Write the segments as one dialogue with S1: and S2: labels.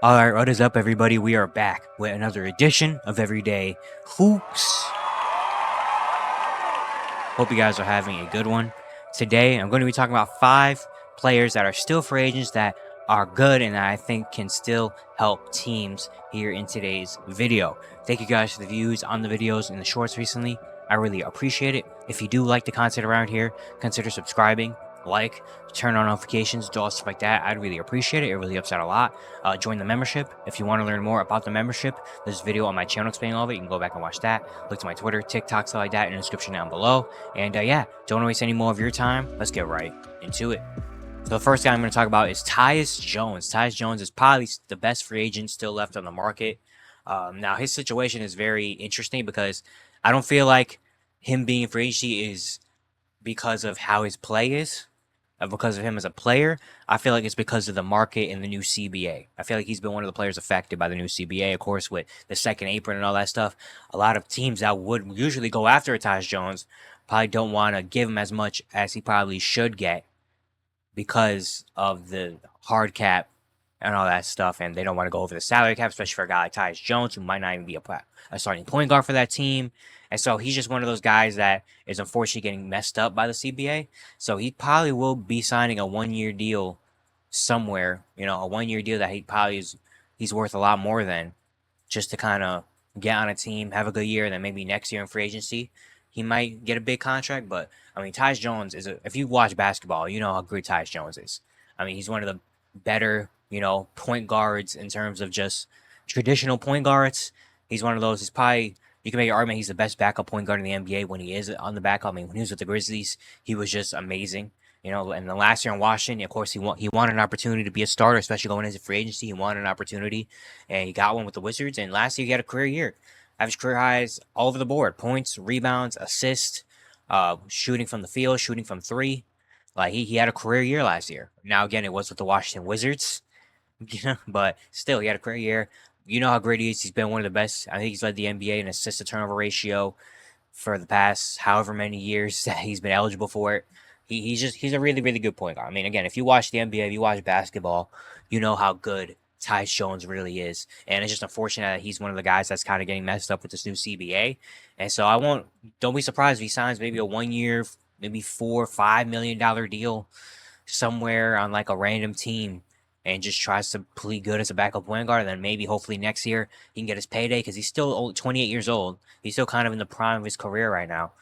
S1: Alright, what is up, everybody? We are back with another edition of Everyday Hoops. Hope you guys are having a good one. Today, I'm going to be talking about 5 players that are still free agents that are good and that I think can still help teams here in today's video. Thank you guys for the views on the videos and the shorts recently. I really appreciate it. If you do like the content around here, consider subscribing, like, turn on notifications, do all stuff like that. I'd really appreciate it. It really helps out a lot. Join the membership. If you want to learn more about the membership, there's a video on my channel explaining all of it. You can go back and watch that. Look to my Twitter, TikTok, stuff like that in the description down below. And yeah, don't waste any more of your time. Let's get right into it. So the first guy I'm going to talk about is Tyus Jones. Tyus Jones is probably the best free agent still left on the market. Now, his situation is very interesting because I don't feel like him being a free agency is because of how his play is, because of him as a player. I feel like it's because of the market and the new CBA. I feel like he's been one of the players affected by the new CBA, of course, with the second apron and all that stuff. A lot of teams that would usually go after Tyus Jones probably don't want to give him as much as he probably should get because of the hard cap and all that stuff, and they don't want to go over the salary cap, especially for a guy like Tyus Jones, who might not even be a starting point guard for that team. And so he's just one of those guys that is unfortunately getting messed up by the CBA. So he probably will be signing a 1-year deal somewhere, a 1-year deal that he's worth a lot more than, just to kind of get on a team, have a good year, and then maybe next year in free agency he might get a big contract. But I mean, Tyus Jones if you watch basketball, you know how great Tyus Jones is. I mean, he's one of the better, point guards in terms of just traditional point guards. He's one of those. You can make an argument he's the best backup point guard in the NBA when he is on the backup. I mean, when he was with the Grizzlies, he was just amazing. And the last year in Washington, of course, he wanted an opportunity to be a starter, especially going into free agency. He wanted an opportunity, and he got one with the Wizards. And last year, he had a career year. Average career highs all over the board: points, rebounds, assists, shooting from the field, shooting from three. Like he had a career year last year. Now again, it was with the Washington Wizards, but still, he had a career year. You know how great he is. He's been one of the best. I think he's led the NBA in assist to turnover ratio for the past however many years that he's been eligible for it. He's a really, really good point guard. I mean, again, if you watch the NBA, if you watch basketball, you know how good Tyus Jones really is. And it's just unfortunate that he's one of the guys that's kind of getting messed up with this new CBA. And so don't be surprised if he signs maybe a 1-year, maybe $4 or $5 million deal somewhere on like a random team and just tries to play good as a backup point guard. And then maybe hopefully next year he can get his payday because he's still 28 years old. He's still kind of in the prime of his career right now.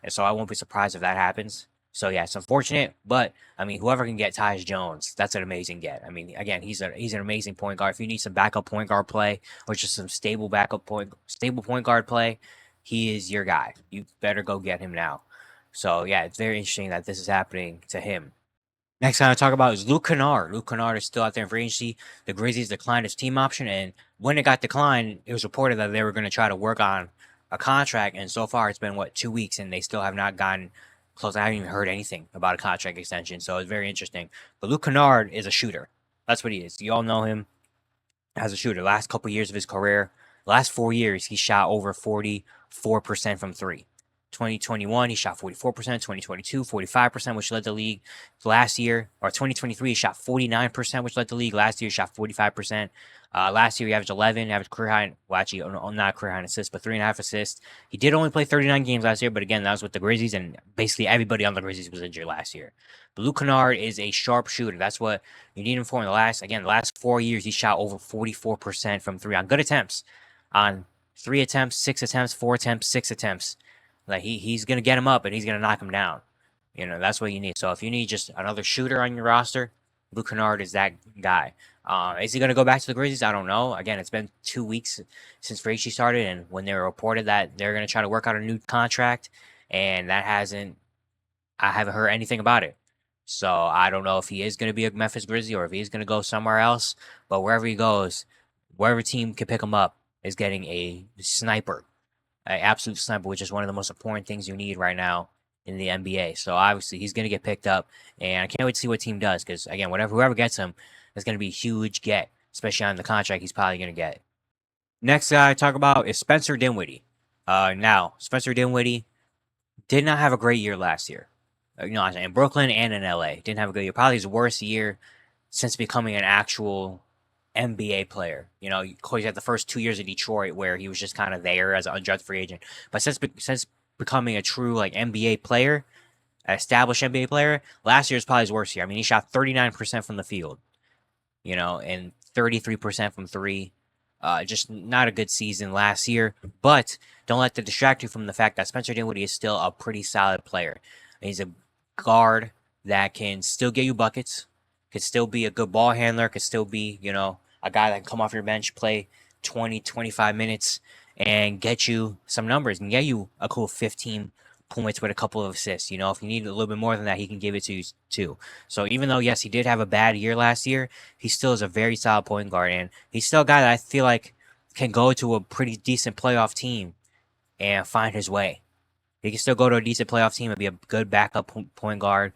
S1: And so I won't be surprised if that happens. So yeah, it's unfortunate, but I mean, whoever can get Tyus Jones, that's an amazing get. I mean, again, he's an amazing point guard. If you need some backup point guard play or just some stable point guard play, he is your guy. You better go get him now. So yeah, it's very interesting that this is happening to him. Next time I talk about is Luke Kennard. Luke Kennard is still out there in free agency. The Grizzlies declined his team option, and when it got declined, it was reported that they were going to try to work on a contract. And so far, it's been 2 weeks, and they still have not gotten close. I haven't even heard anything about a contract extension, so it's very interesting. But Luke Kennard is a shooter. That's what he is. You all know him as a shooter. Last couple years of his career, last 4 years, he shot over 44% from three. 2021, he shot 44%. 2022, 45%, which led the league. Last year, or 2023, he shot 49%, which led the league. Last year, he shot 45%. Last year, he averaged 11, averaged career high. Well, actually, not career high in assists, but 3.5 assists. He did only play 39 games last year, but again, that was with the Grizzlies, and basically everybody on the Grizzlies was injured last year. But Luke Kennard is a sharp shooter. That's what you need him for. In the last 4 years, he shot over 44% from three on good attempts. On 3 attempts, 6 attempts, 4 attempts, 6 attempts. Like he's gonna get him up and he's gonna knock him down. That's what you need. So if you need just another shooter on your roster, Luke Kennard is that guy. Is he gonna go back to the Grizzlies? I don't know. Again, it's been 2 weeks since free agency started, and when they were reported that they're gonna try to work out a new contract, and I haven't heard anything about it. So I don't know if he is gonna be a Memphis Grizzly or if he's gonna go somewhere else. But wherever he goes, wherever team can pick him up is getting a sniper. An absolute sniper, which is one of the most important things you need right now in the NBA. So obviously he's going to get picked up, and I can't wait to see what team does because again, whoever gets him is going to be a huge get, especially on the contract he's probably going to get. Next guy I talk about is Spencer Dinwiddie. Now Spencer Dinwiddie did not have a great year last year. In Brooklyn and in LA, didn't have a good year. Probably his worst year since becoming an actual NBA player. You know, of course, he had the first 2 years of Detroit where he was just kind of there as an undrafted free agent. But since becoming a true like NBA player, established NBA player, last year is probably his worst year. I mean, he shot 39% from the field, you know, and 33% from three. Just not a good season last year. But don't let that distract you from the fact that Spencer Dinwiddie is still a pretty solid player. He's a guard that can still get you buckets, could still be a good ball handler, could still be, you know, a guy that can come off your bench, play 20, 25 minutes, and get you some numbers and get you a cool 15 points with a couple of assists. You know, if you need a little bit more than that, he can give it to you too. So even though, yes, he did have a bad year last year, he still is a very solid point guard, and he's still a guy that I feel like can go to a pretty decent playoff team and find his way. He can still go to a decent playoff team and be a good backup point guard.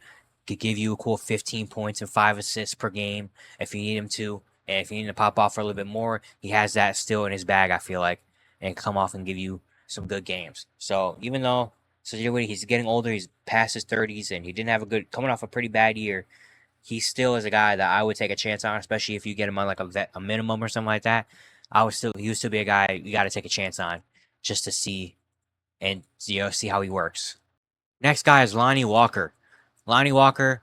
S1: Could give you a cool 15 points and 5 assists per game if you need him to. And if you need him to pop off for a little bit more, he has that still in his bag, I feel like, and come off and give you some good games. So even though he's getting older, he's past his 30s, and he didn't have coming off a pretty bad year, he still is a guy that I would take a chance on, especially if you get him on like a minimum or something like that. He would still be a guy you got to take a chance on just to see and, you know, see how he works. Next guy is Lonnie Walker. Lonnie Walker,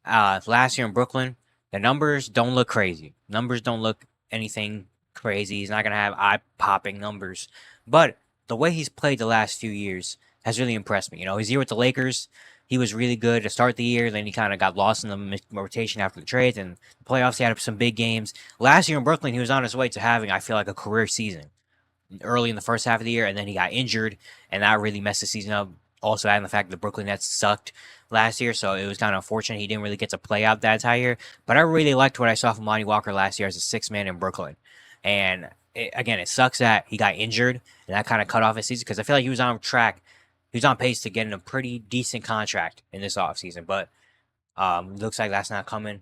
S1: last year in Brooklyn, the numbers don't look crazy. Numbers don't look anything crazy. He's not going to have eye-popping numbers. But the way he's played the last few years has really impressed me. You know, his year with the Lakers, he was really good to start the year. Then he kind of got lost in the rotation after the trades. And the playoffs, he had some big games. Last year in Brooklyn, he was on his way to having, I feel like, a career season early in the first half of the year. And then he got injured, and that really messed the season up. Also, adding the fact that the Brooklyn Nets sucked last year, so it was kind of unfortunate he didn't really get to play out that entire year. But I really liked what I saw from Lonnie Walker last year as a sixth man in Brooklyn. And it sucks that he got injured, and that kind of cut off his season because I feel like he was on track. He was on pace to getting a pretty decent contract in this offseason, but looks like that's not coming.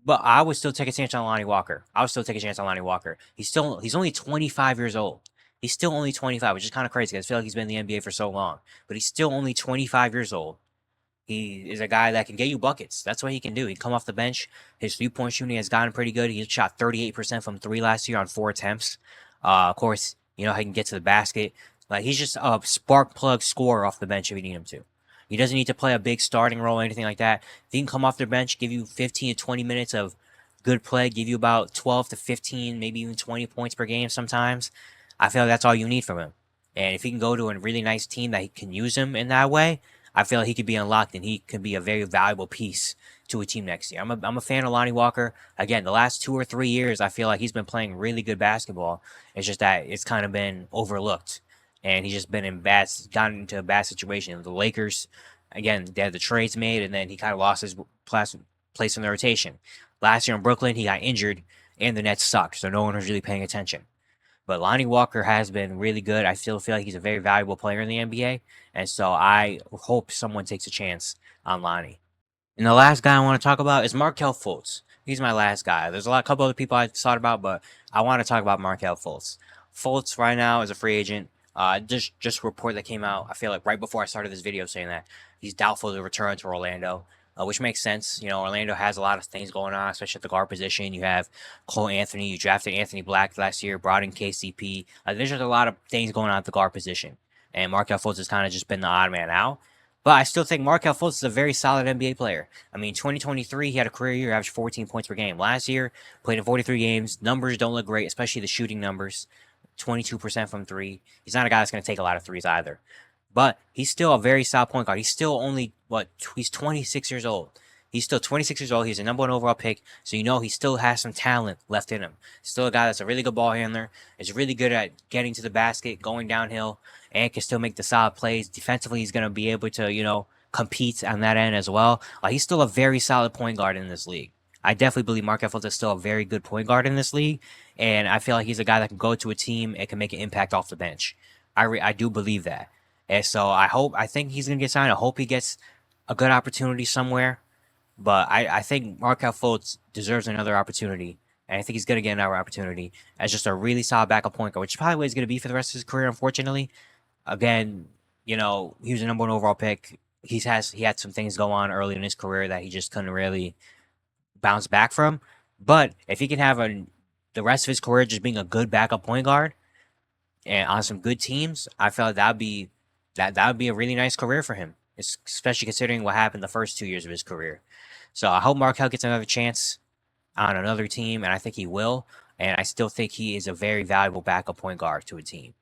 S1: But I would still take a chance on Lonnie Walker. He's only 25 years old. He's still only 25, which is kind of crazy because I feel like he's been in the NBA for so long. But he's still only 25 years old. He is a guy that can get you buckets. That's what he can do. He can come off the bench. His three-point shooting has gotten pretty good. He shot 38% from three last year on 4 attempts. Of course, you know, he can get to the basket. Like, he's just a spark plug scorer off the bench if you need him to. He doesn't need to play a big starting role or anything like that. If he can come off the bench, give you 15 to 20 minutes of good play, give you about 12 to 15, maybe even 20 points per game sometimes, I feel like that's all you need from him. And if he can go to a really nice team that can use him in that way, I feel like he could be unlocked and he could be a very valuable piece to a team next year. I'm a fan of Lonnie Walker. Again, the last 2 or 3 years, I feel like he's been playing really good basketball. It's just that it's kind of been overlooked. And he's just been gotten into a bad situation. The Lakers, again, they had the trades made, and then he kind of lost his place in the rotation. Last year in Brooklyn, he got injured, and the Nets sucked, so no one was really paying attention. But Lonnie Walker has been really good. I still feel like he's a very valuable player in the NBA, and so I hope someone takes a chance on Lonnie. And the last guy I want to talk about is Markelle Fultz. He's my last guy. There's a couple other people I thought about, but I want to talk about Markelle Fultz. Fultz right now is a free agent. Just a report that came out, I feel like right before I started this video, saying that he's doubtful to return to Orlando, which makes sense. You know, Orlando has a lot of things going on, especially at the guard position. You have Cole Anthony. You drafted Anthony Black last year, brought in KCP. There's just a lot of things going on at the guard position. And Markelle Fultz has kind of just been the odd man out. But I still think Markelle Fultz is a very solid NBA player. I mean, 2023, he had a career year, averaged 14 points per game. Last year, played in 43 games. Numbers don't look great, especially the shooting numbers. 22% from three. He's not a guy that's going to take a lot of threes either. But he's still a very solid point guard. He's still only, he's 26 years old. He's still 26 years old. He's a number 1 overall pick. So you know he still has some talent left in him. Still a guy that's a really good ball handler. Is really good at getting to the basket, going downhill, and can still make the solid plays. Defensively, he's going to be able to, you know, compete on that end as well. He's still a very solid point guard in this league. I definitely believe Markelle Fultz is still a very good point guard in this league, and I feel like he's a guy that can go to a team and can make an impact off the bench. I do believe that, and so I think he's gonna get signed. I hope he gets a good opportunity somewhere, but I think Markelle Fultz deserves another opportunity, and I think he's gonna get another opportunity as just a really solid backup point guard, which is probably what he's gonna be for the rest of his career. Unfortunately, again, you know, he was a number 1 overall pick. He had some things go on early in his career that he just couldn't really bounce back from. But if he can have a the rest of his career just being a good backup point guard and on some good teams, I felt that would be a really nice career for him, especially considering what happened the first 2 years of his career. So I hope Markelle gets another chance on another team, and I think he will. And I still think he is a very valuable backup point guard to a team.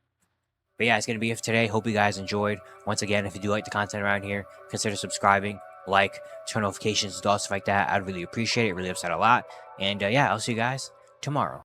S1: But yeah, it's going to be it for today. Hope you guys enjoyed. Once again, if you do like the content around here, consider subscribing, like, turn notifications, stuff like that. I'd really appreciate it. It really helps out a lot. And yeah, I'll see you guys tomorrow.